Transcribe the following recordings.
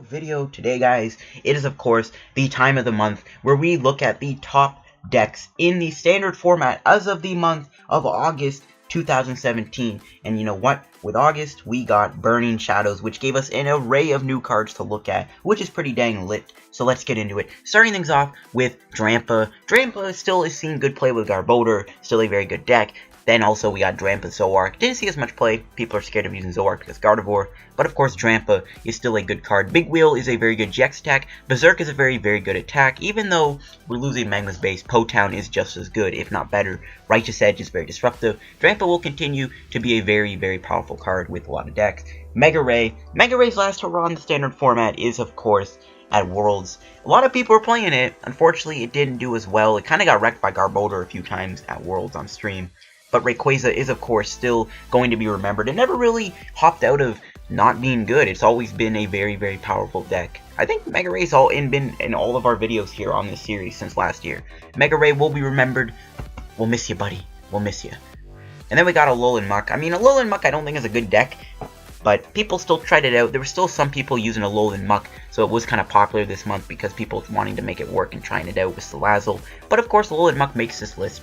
Video today, guys. It is of course the time of the month where we look at the top decks in the standard format as of the month of August 2017. And you know what? With August, we got Burning Shadows, which gave us an array of new cards to look at, which is pretty dang lit. So let's get into it. Starting things off with Drampa. Drampa still is seeing good play with Garbodor, still a very good deck. Then also we got Drampa Zoroark. Didn't see as much play. People are scared of using Zoroark because Gardevoir. But of course Drampa is still a good card. Big Wheel is a very good GX attack. Berserk is a very good attack. Even though we're losing Magma's base, Potown is just as good, if not better. Righteous Edge is very disruptive. Drampa will continue to be a very powerful card with a lot of decks. Mega Ray. Mega Ray's last hurrah in the standard format is of course at Worlds. A lot of people were playing it. Unfortunately it didn't do as well. It kind of got wrecked by Garbodor a few times at Worlds on stream. But Rayquaza is, of course, still going to be remembered. It never really hopped out of not being good. It's always been a very powerful deck. I think Mega Ray's been in all of our videos here on this series since last year. Mega Ray will be remembered. We'll miss you, buddy. We'll miss you. And then we got Alolan Muk. I mean, Alolan Muk I don't think is a good deck, but people still tried it out. There were still some people using Alolan Muk, so it was kind of popular this month because people wanting to make it work and trying it out with Salazzle. But of course, Alolan Muk makes this list.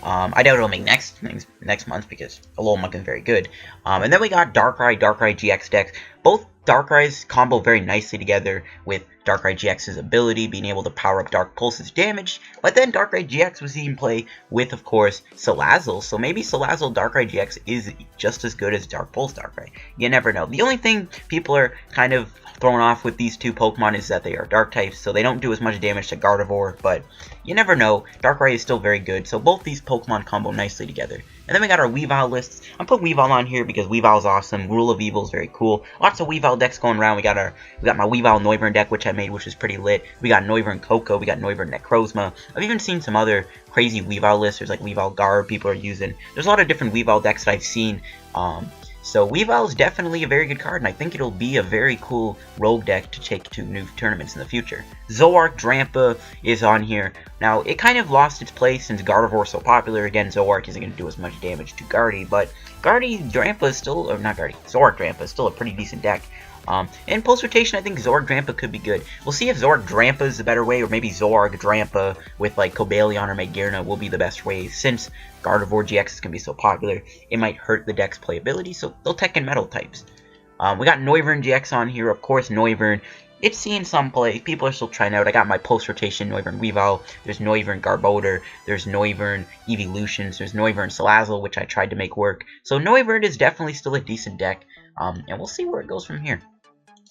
I doubt it'll make next month because Alolan Muk is very good. And then we got Darkrai GX decks. Both Darkrai's combo very nicely together with Darkrai GX's ability, being able to power up Dark Pulse's damage. But then Darkrai GX was in play with, of course, Salazzle. So maybe Salazzle Darkrai GX is just as good as Dark Pulse Darkrai. You never know. The only thing people are kind of thrown off with these two Pokemon is that they are Dark types, so they don't do as much damage to Gardevoir, but you never know. Darkrai is still very good, so both these Pokemon combo nicely together. And then we got our Weavile lists. I'm putting Weavile on here because Weavile is awesome. Rule of Evil is very cool. Lots of Weavile decks going around. We got my Weavile Noivern deck, which I made, which is pretty lit. We got Noivern Koko. We got Noivern Necrozma. I've even seen some other crazy Weavile lists. There's like Weavile Garb people are using. There's a lot of different Weavile decks that I've seen. So Weavile is definitely a very good card, and I think it'll be a very cool rogue deck to take to new tournaments in the future. Zoroark Drampa is on here. Now, it kind of lost its place since Gardevoir is so popular. Again, Zoroark isn't going to do as much damage to Gardy, but Drampa is still, or not Gardy, Zoroark Drampa is still a pretty decent deck. In post rotation, I think Zoroark Drampa could be good. We'll see if Zoroark Drampa is the better way, or maybe Zoroark Drampa with like Cobalion or Magearna will be the best way. Since Gardevoir GX is going to be so popular, it might hurt the deck's playability, so they'll tech in metal types. We got Noivern GX on here, of course. Noivern, it's seeing some play. People are still trying out. I got my post rotation Noivern Weavile. There's Noivern Garbodor. There's Noivern Eeveelutions. There's Noivern Salazzle, which I tried to make work. So Noivern is definitely still a decent deck, and we'll see where it goes from here.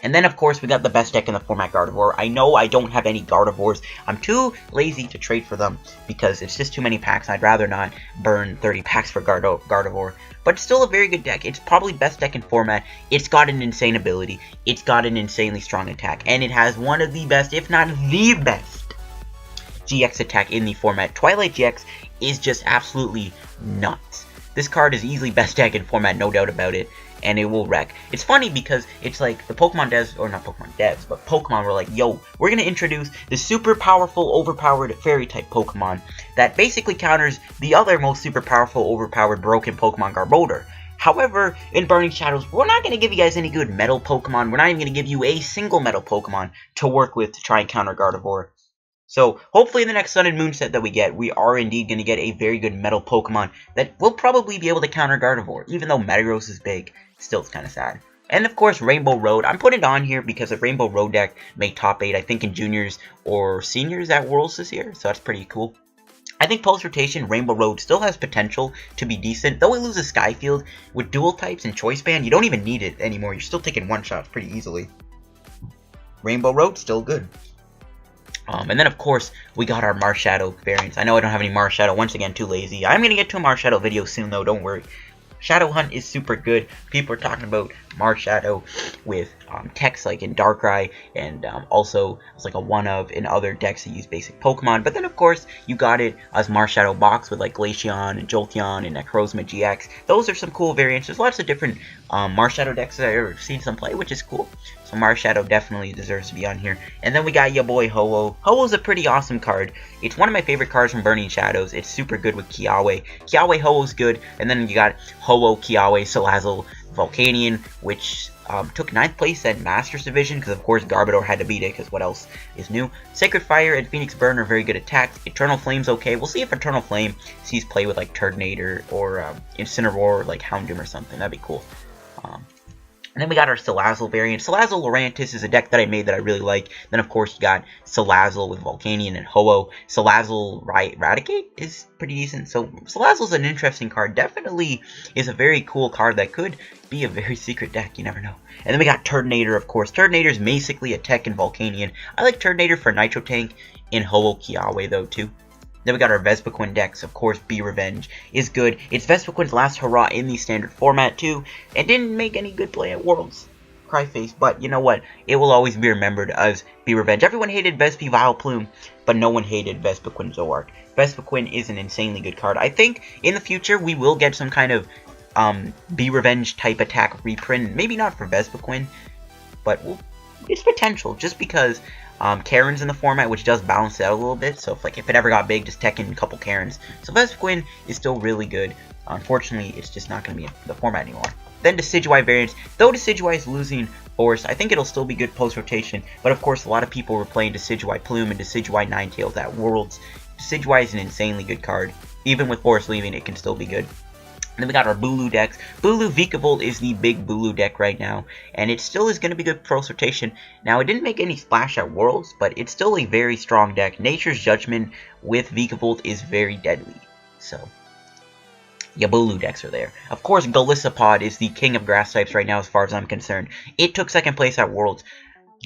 And then, of course, we got the best deck in the format, Gardevoir. I know I don't have any Gardevoirs. I'm too lazy to trade for them because it's just too many packs. I'd rather not burn 30 packs for Gardevoir. But it's still a very good deck. It's probably best deck in format. It's got an insane ability. It's got an insanely strong attack. And it has one of the best, if not the best, GX attack in the format. Twilight GX is just absolutely nuts. This card is easily best deck in format, no doubt about it. And it will wreck. It's funny because it's like the Pokemon devs, or not Pokemon devs, but Pokemon were like, yo, we're going to introduce the super powerful, overpowered fairy type Pokemon that basically counters the other most super powerful, overpowered, broken Pokemon, Garbodor. However, in Burning Shadows, we're not going to give you guys any good metal Pokemon. We're not even going to give you a single metal Pokemon to work with to try and counter Gardevoir. So, hopefully in the next Sun and Moon set that we get, we are indeed going to get a very good metal Pokemon that will probably be able to counter Gardevoir, even though Metagross is big. Still, it's kind of sad. And of course, Rainbow Road. I'm putting it on here because the Rainbow Road deck made top 8, I think, in juniors or seniors at Worlds this year. So that's pretty cool. I think post-rotation, Rainbow Road still has potential to be decent. Though it loses Skyfield, with dual types and Choice Band, you don't even need it anymore. You're still taking one-shots pretty easily. Rainbow Road, still good. And then, of course, we got our Marshadow variants. I know I don't have any Marshadow. Once again, too lazy. I'm going to get to a Marshadow video soon, though. Don't worry. Shadow Hunt is super good. People are talking about Marshadow with techs like in Darkrai, and also it's like a one-of in other decks that use basic Pokemon. But then, of course, you got it as Marshadow box with like Glaceon and Jolteon and Necrozma GX. Those are some cool variants. There's lots of different Marshadow decks that I've ever seen some play, which is cool. So Marshadow definitely deserves to be on here. And then we got your boy Ho-Oh. Ho-Oh's a pretty awesome card. It's one of my favorite cards from Burning Shadows. It's super good with Kiawe. Kiawe Ho-Oh's good. And then you got Ho-Oh, Kiawe, Salazzle, Volcanion, which Took 9th place at Masters Division, because of course Garbodor had to beat it, because what else is new? Sacred Fire and Phoenix Burn are very good attacks. Eternal Flame's okay. We'll see if Eternal Flame sees play with like Turtonator or Incineroar or like Houndoom or something. That'd be cool. And then we got our Salazzle variant. Salazzle Lurantis is a deck that I made that I really like. Then, of course, you got Salazzle with Volcanion and Ho-Oh. Salazzle Raticate is pretty decent. So, Salazzle's an interesting card. Definitely is a very cool card that could be a very secret deck. You never know. And then we got Turtonator, of course. Turtonator is basically a tech in Volcanion. I like Turtonator for Nitro Tank in Ho-Oh Kiawe, though, too. Then we got our Vespiquen decks, of course. Be Revenge is good. It's Vespiquen's last hurrah in the standard format too, and didn't make any good play at Worlds. Cryface, but you know what? It will always be remembered as Be Revenge. Everyone hated Vespiquen Plume, but no one hated Vespiquen Zoroark. Vespiquen is an insanely good card. I think in the future we will get some kind of Be Revenge type attack reprint. Maybe not for Vespiquen, but it's potential just because. Karen's in the format, which does balance it out a little bit. So if it ever got big, just tech in a couple Karens. So Vespiquen is still really good. Unfortunately, it's just not going to be in the format anymore. Then Decidueye variants. Though Decidueye is losing Force, I think it'll still be good post-rotation. But of course, a lot of people were playing Decidueye Plume and Decidueye Ninetales at Worlds. Decidueye is an insanely good card. Even with Force leaving, it can still be good. And then we got our Bulu decks. Bulu Vikavolt is the big Bulu deck right now, and it still is going to be good for rotation. Now, it didn't make any splash at Worlds, but it's still a very strong deck. Nature's Judgment with Vikavolt is very deadly. So, yeah, Bulu decks are there. Of course, Golisopod is the king of grass types right now as far as I'm concerned. It took 2nd place at Worlds.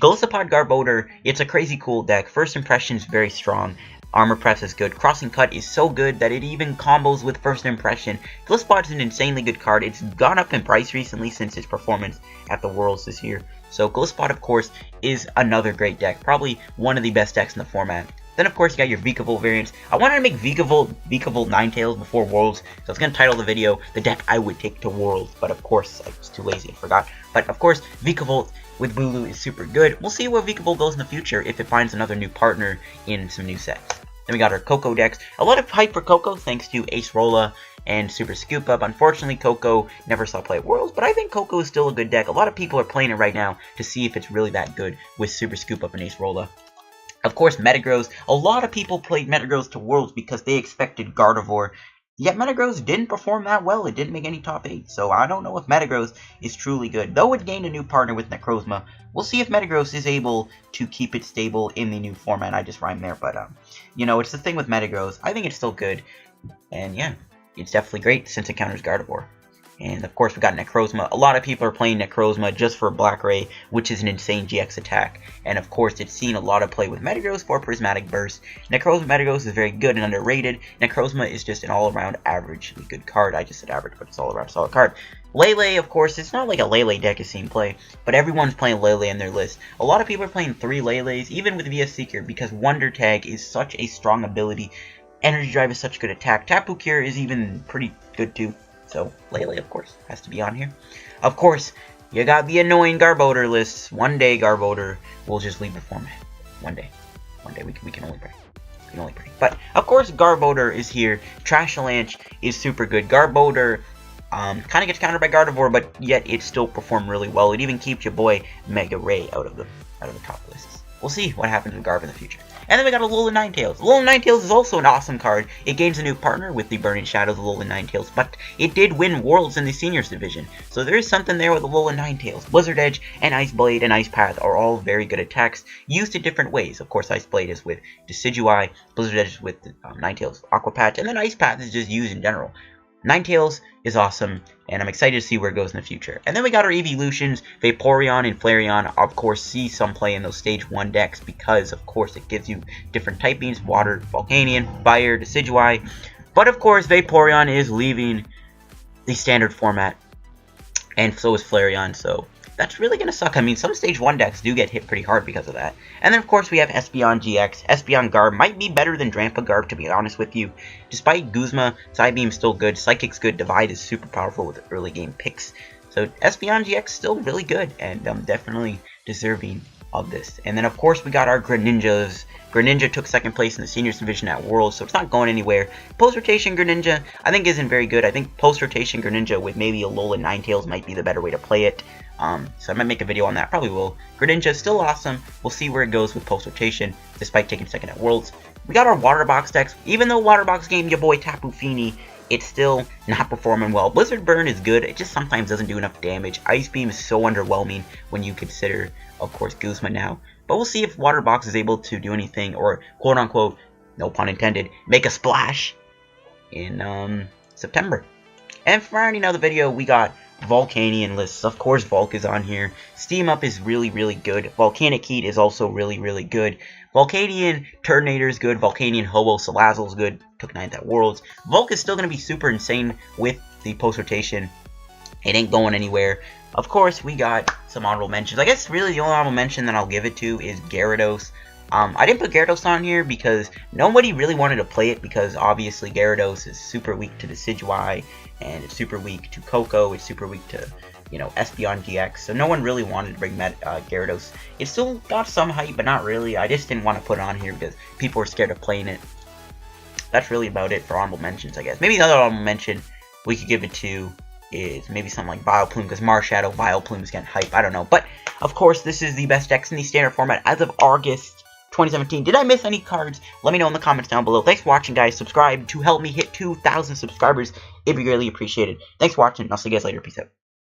Golisopod Garbodor, it's a crazy cool deck. First impression is very strong. Armor Press is good. Crossing Cut is so good that it even combos with First Impression. Golisopod is an insanely good card. It's gone up in price recently since its performance at the Worlds this year. So Golisopod, of course, is another great deck. Probably one of the best decks in the format. Then, of course, you got your Vikavolt variants. I wanted to make Vikavolt Ninetales before Worlds, so I was going to title the video, The Deck I Would Take to Worlds. But, of course, I was too lazy and forgot. But, of course, Vikavolt with Bulu is super good. We'll see where Vikavolt goes in the future if it finds another new partner in some new sets. Then we got our Koko decks. A lot of hype for Koko thanks to Acerola and Super Scoop Up. Unfortunately, Koko never saw play at Worlds, but I think Koko is still a good deck. A lot of people are playing it right now to see if it's really that good with Super Scoop Up and Acerola. Of course, Metagross. A lot of people played Metagross to Worlds because they expected Gardevoir. Yet Metagross didn't perform that well. It didn't make any top 8. So I don't know if Metagross is truly good. Though it gained a new partner with Necrozma. We'll see if Metagross is able to keep it stable in the new format. I just rhymed there. But, you know, it's the thing with Metagross. I think it's still good. And, yeah, it's definitely great since it counters Gardevoir. And, of course, we got Necrozma. A lot of people are playing Necrozma just for Black Ray, which is an insane GX attack. And, of course, it's seen a lot of play with Metagross for Prismatic Burst. Necrozma Metagross is very good and underrated. Necrozma is just an all-around averagely good card. I just said average, but it's all-around solid card. Lele, of course, it's not like a Lele deck is seen play, but everyone's playing Lele in their list. A lot of people are playing 3 Leles, even with VS Seeker, because Wonder Tag is such a strong ability. Energy Drive is such good attack. Tapu Cure is even pretty good, too. So, Lele, of course, has to be on here. Of course, you got the annoying Garbodor lists. One day, Garbodor will just leave the format. One day. One day, we can only pray. We can only pray. But, of course, Garbodor is here. Trashalanche is super good. Garbodor kind of gets countered by Gardevoir, but yet it still performed really well. It even keeps your boy Mega Ray out of the top lists. We'll see what happens with Garb in the future. And then we got Alolan Ninetales. Alolan Ninetales is also an awesome card. It gains a new partner with the Burning Shadows Alolan Ninetales, but it did win Worlds in the Seniors Division. So there is something there with Alolan Ninetales. Blizzard Edge and Ice Blade and Ice Path are all very good attacks, used in different ways. Of course, Ice Blade is with Decidueye, Blizzard Edge is with Ninetales Aqua Patch, and then Ice Path is just used in general. Ninetales is awesome, and I'm excited to see where it goes in the future. And then we got our Eeveelutions. Vaporeon and Flareon, of course, see some play in those Stage 1 decks because, of course, it gives you different typings, Water, Volcanion, Fire, Decidueye. But, of course, Vaporeon is leaving the standard format, and so is Flareon, so that's really going to suck. I mean, some Stage 1 decks do get hit pretty hard because of that. And then, of course, we have Espeon GX. Espeon Garb might be better than Drampa Garb, to be honest with you. Despite Guzma, Psybeam's still good, Psychic's good, Divide is super powerful with early game picks. So, Espeon GX still really good, and definitely deserving of this. And then, of course, we got our Greninjas. Greninja took second place in the Seniors Division at Worlds, so it's not going anywhere. Post-rotation Greninja, I think, isn't very good. I think post-rotation Greninja with maybe Alolan Ninetales might be the better way to play it. So I might make a video on that. Probably will. Greninja is still awesome. We'll see where it goes with post-rotation, despite taking second at Worlds. We got our Water Box decks. Even though Water Box game, your boy Tapu Fini, it's still not performing well. Blizzard Burn is good. It just sometimes doesn't do enough damage. Ice Beam is so underwhelming when you consider, of course, Guzma now. But we'll see if Water Box is able to do anything, or quote-unquote, no pun intended, make a splash in September. And for rounding out the video, we got Volcanion lists. Of course, Volk is on here. Steam Up is really, really good. Volcanic Heat is also really, really good. Volcanion Turtonator is good. Volcanion Ho-Oh Salazzle is good. Took 9th at Worlds. Volk is still going to be super insane with the post-rotation. It ain't going anywhere. Of course, we got some honorable mentions. I guess really the only honorable mention that I'll give it to is Gyarados. I didn't put Gyarados on here because nobody really wanted to play it, because obviously Gyarados is super weak to Decidueye, and it's super weak to Koko, it's super weak to, you know, Espeon GX, so no one really wanted to bring Gyarados. It still got some hype, but not really. I just didn't want to put it on here because people were scared of playing it. That's really about it for honorable mentions, I guess. Maybe another honorable mention we could give it to is maybe something like Vileplume, because Marshadow, Vileplume is getting hype, I don't know. But, of course, this is the best decks in the standard format as of August 2017. Did I miss any cards? Let me know in the comments down below. Thanks for watching, guys. Subscribe to help me hit 2,000 subscribers. It'd be greatly appreciated. Thanks for watching. I'll see you guys later. Peace out.